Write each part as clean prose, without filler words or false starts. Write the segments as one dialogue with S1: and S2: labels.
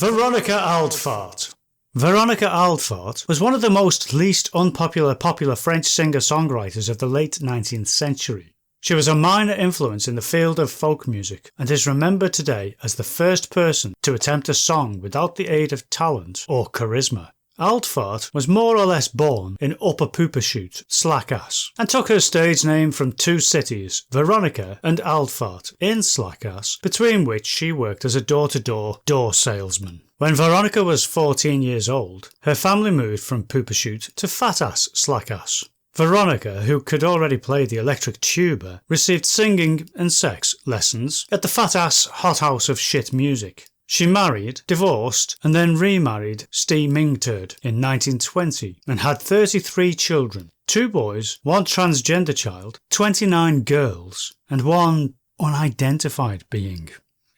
S1: Veronica Auldphart. Veronica Auldphart was one of the most least unpopular popular French singer-songwriters of the late 19th century. She was a minor influence in the field of folk music and is remembered today as the first person to attempt a song without the aid of talent or charisma. Auldphart was more or less born in Upper Poopershoot, Slackass, and took her stage name from two cities, Veronica and Auldphart, in Slackass, between which she worked as a door-to-door door salesman. When Veronica was 14 years old, her family moved from Poopershoot to Fatass, Slackass. Veronica, who could already play the electric tuba, received singing and sex lessons at the Fatass hothouse of shit music. She married, divorced, and then remarried Steve Mingturd in 1920 and had 33 children, 2 boys, 1 transgender child, 29 girls, and 1 unidentified being.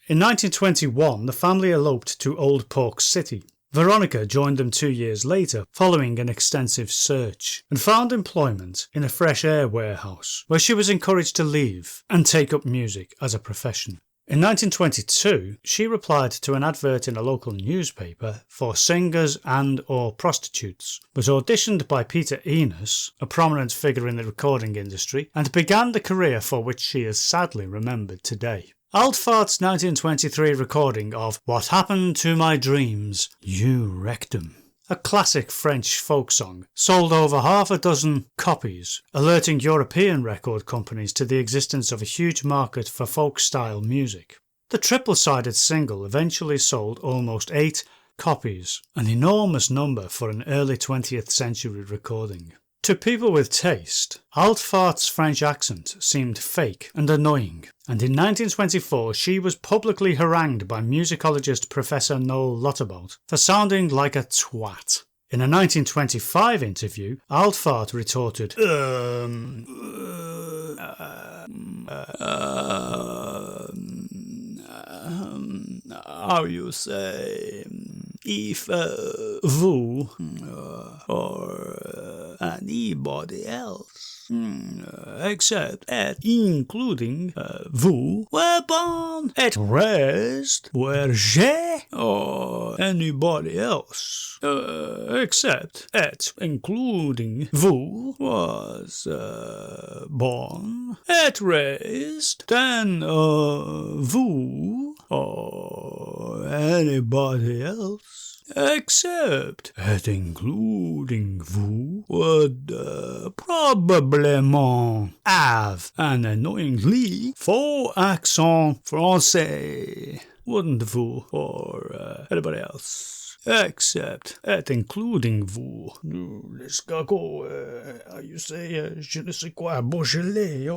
S1: In 1921, the family eloped to Old Pork City. Veronica joined them 2 years later, following an extensive search, and found employment in a fresh air warehouse, where she was encouraged to leave and take up music as a profession. In 1922, she replied to an advert in a local newspaper for singers and/or prostitutes, was auditioned by Peter Enos, a prominent figure in the recording industry, and began the career for which she is sadly remembered today. Auldphart's 1923 recording of What Happened to My Dreams, You Wrecked 'Em, a classic French folk song, sold over half a dozen copies, alerting European record companies to the existence of a huge market for folk-style music. The triple-sided single eventually sold almost 8 copies, an enormous number for an early 20th century recording. To people with taste, Auldphart's French accent seemed fake and annoying, and in 1924 she was publicly harangued by musicologist Professor Noel Lottabout for sounding like a twat. In a 1925 interview, Auldphart retorted, how you say, if vous or anybody else, except and including vous, were born at rest where j'ai or anybody else, except at including vous, was born at rest, then vous or anybody else, except at including vous, would probablement have an annoyingly faux accent français, wouldn't vous, or anybody else, except at including vous. L'escargot, how you say, je ne sais quoi, Beaujolais.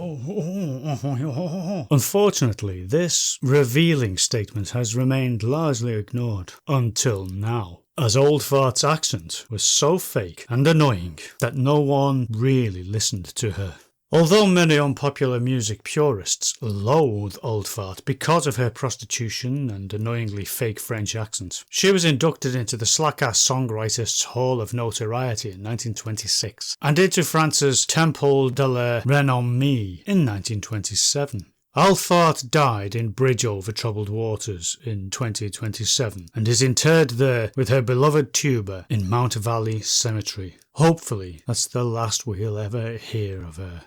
S1: Unfortunately, this revealing statement has remained largely ignored until now, as Auldphart's accent was so fake and annoying that no one really listened to her. Although many unpopular music purists loathe Auldphart because of her prostitution and annoyingly fake French accent, she was inducted into the Slackass Songwriters Hall of Notoriety in 1926 and into France's Temple de la Renommée in 1927. Auldphart died in Bridge Over Troubled Waters in 2027 and is interred there with her beloved tuba in Mount Valley Cemetery. Hopefully, that's the last we'll ever hear of her.